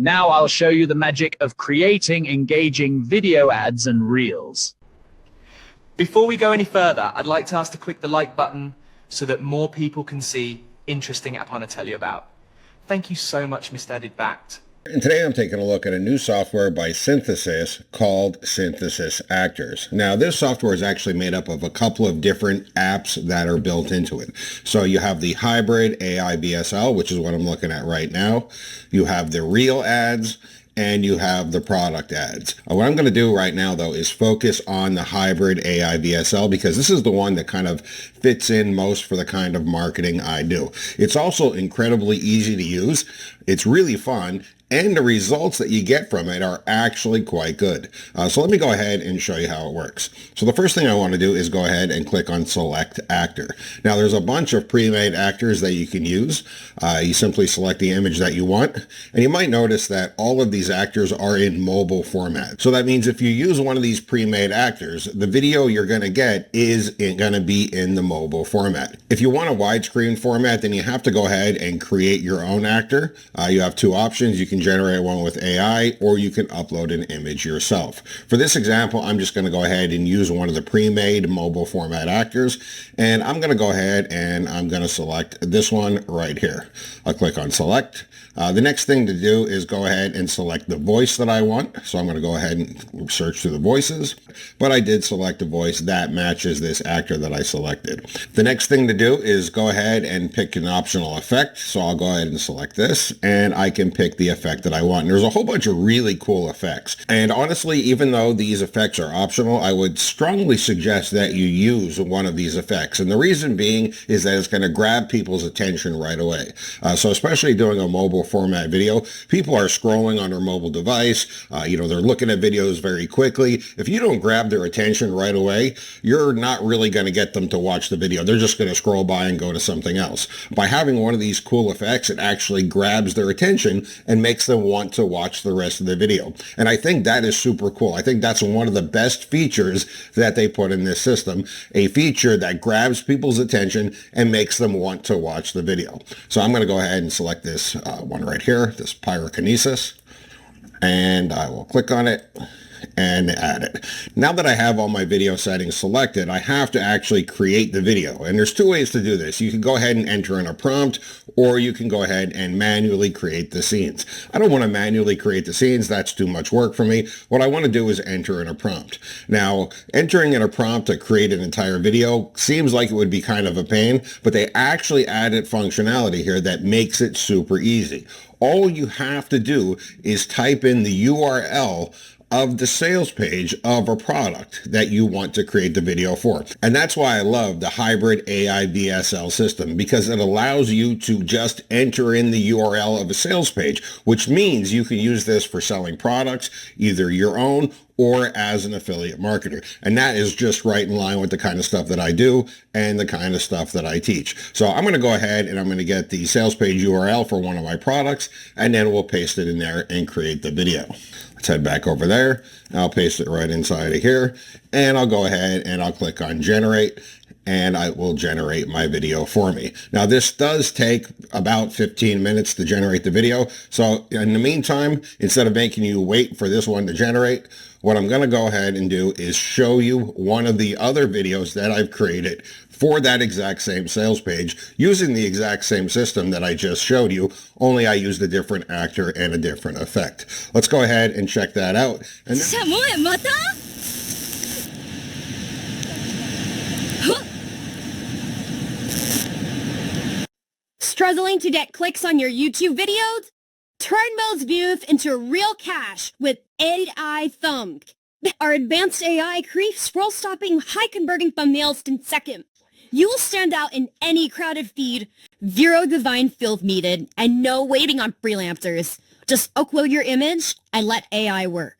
Now I'll show you the magic of creating engaging video ads and reels. Before we go any further, I'd like to ask to click the like button so that more people can see interesting app I want to tell you about. Thank you so much, Mr. Edidbact. And today I'm taking a look at a new software by Synthesys called Synthesys Actors. Now this software is actually made up of a couple of different apps that are built into it. So you have the hybrid AI BSL, which is what I'm looking at right now. You have the reel ads, and you have the product ads. What I'm going to do right now, though, is focus on the hybrid AI VSL because this is the one that kind of fits in most for the kind of marketing I do. It's also incredibly easy to use. It's really fun. And the results that you get from it are actually quite good. So let me go ahead and show you how it works. So the first thing I want to do is go ahead and click on Select Actor. Now there's a bunch of pre-made actors that you can use. You simply select the image that you want. And you might notice that all of these actors are in mobile format. So that means if you use one of these pre-made actors, the video you're going to get is going to be in the mobile format. If you want a widescreen format, then you have to go ahead and create your own actor. You have two options. You can generate one with AI, or you can upload an image yourself. For this example, I'm just going to go ahead and use one of the pre-made mobile format actors, and I'm going to go ahead and I'm going to select this one right here. I'll click on select. The next thing to do is go ahead and select the voice that I want. So I'm going to go ahead and search through the voices, but I did select a voice that matches this actor that I selected. The next thing to do is go ahead and pick an optional effect. So I'll go ahead and select this, and I can pick the effect that I want. And there's a whole bunch of really cool effects. And honestly, even though these effects are optional, I would strongly suggest that you use one of these effects. And the reason being is that it's going to grab people's attention right away. So especially doing a mobile format video, people are scrolling on their mobile device. They're looking at videos very quickly. If you don't grab their attention right away, you're not really going to get them to watch the video. They're just going to scroll by and go to something else. By having one of these cool effects, it actually grabs their attention and makes them want to watch the rest of the video. And I think that is super cool. I think that's one of the best features that they put in this system, a feature that grabs people's attention and makes them want to watch the video. So I'm going to go ahead and select this one right here, this pyrokinesis, and I will click on it and add it. Now that I have all my video settings selected, I have to actually create the video. And there's two ways to do this. You can go ahead and enter in a prompt, or you can go ahead and manually create the scenes. I don't want to manually create the scenes. That's too much work for me. What I want to do is enter in a prompt. Now, entering in a prompt to create an entire video seems like it would be kind of a pain, but they actually added functionality here that makes it super easy. All you have to do is type in the URL of the sales page of a product that you want to create the video for. And that's why I love the hybrid AI VSL system, because it allows you to just enter in the URL of a sales page, which means you can use this for selling products, either your own or as an affiliate marketer. And that is just right in line with the kind of stuff that I do and the kind of stuff that I teach. So I'm going to go ahead and I'm going to get the sales page URL for one of my products, and then we'll paste it in there and create the video. Let's head back over there. I'll paste it right inside of here, and I'll go ahead and I'll click on generate, and I will generate my video for me. Now this does take about 15 minutes to generate the video. So in the meantime, instead of making you wait for this one to generate, what I'm going to go ahead and do is show you one of the other videos that I've created for that exact same sales page using the exact same system that I just showed you, only I used a different actor and a different effect. Let's go ahead and check that out. And Struggling to get clicks on your YouTube videos? Turn those views into real cash with AI Thumb. Our advanced AI creates scroll-stopping, high-converting thumbnails in seconds. You will stand out in any crowded feed, zero design skills needed, and no waiting on freelancers. Just upload your image and let AI work.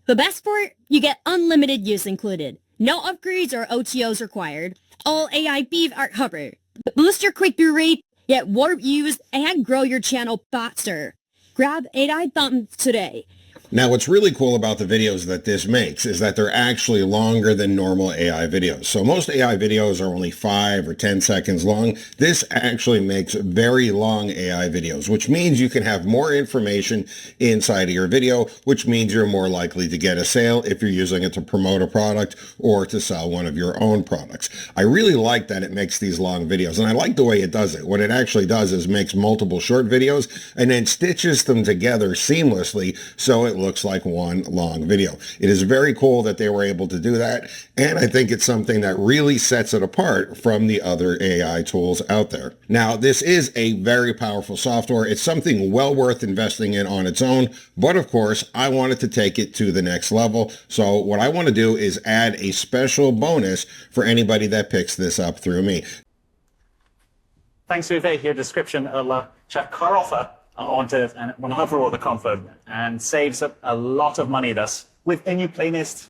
The best part? You get unlimited use included. No upgrades or OTOs required. All AI feeds are covered. Boost your click-through rate, get more views, and grow your channel faster. Grab AI Thumbs today. Now, what's really cool about the videos that this makes is that they're actually longer than normal AI videos. So most AI videos are only 5 or 10 seconds long. This actually makes very long AI videos, which means you can have more information inside of your video, which means you're more likely to get a sale if you're using it to promote a product or to sell one of your own products. I really like that it makes these long videos, and I like the way it does it. What it actually does is makes multiple short videos and then stitches them together seamlessly so it looks like one long video. It is very cool that they were able to do that, and I think it's something that really sets it apart from the other AI tools out there. Now, this is a very powerful software. It's something well worth investing in on its own, but of course, I wanted to take it to the next level. So what I want to do is add a special bonus for anybody that picks this up through me. Thanks for your description. I'll check car offer onto it and one overall the comfort and saves up a lot of money thus with a new playlist